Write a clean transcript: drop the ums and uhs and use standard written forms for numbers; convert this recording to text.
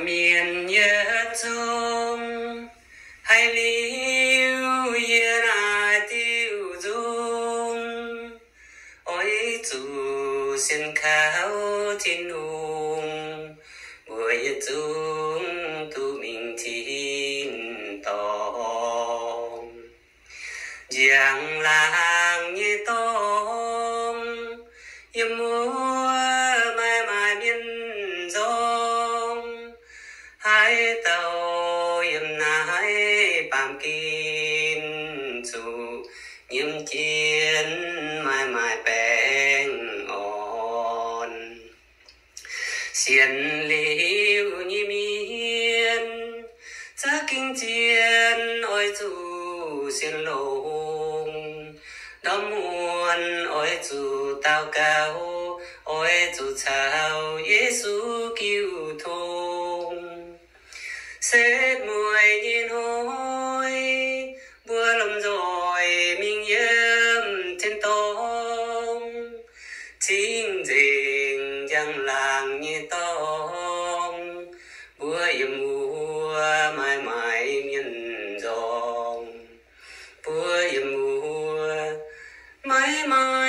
miền nhớ chung hay liu yên tiêu dung ôi chủ xin khao thiên hùng buổi chung tu mình thiên tông giang làng như tông yếm múa mai mai miên dông hai tàu yếm nái bám kín chủ yếm chiến mai mai bèn on xiên liu như miên cha kinh chiến ôi chủ xiên lông đó muôn ôi chủ tao cao ôi chủ chào Giêsu cứu thông xét mùi nhìn hôi bùa lòng rồi mình yếm thiên tông chính dình giang làng như tông bùa yếm mùa mãi mãi miền dòng bùa yếm mùa mãi mãi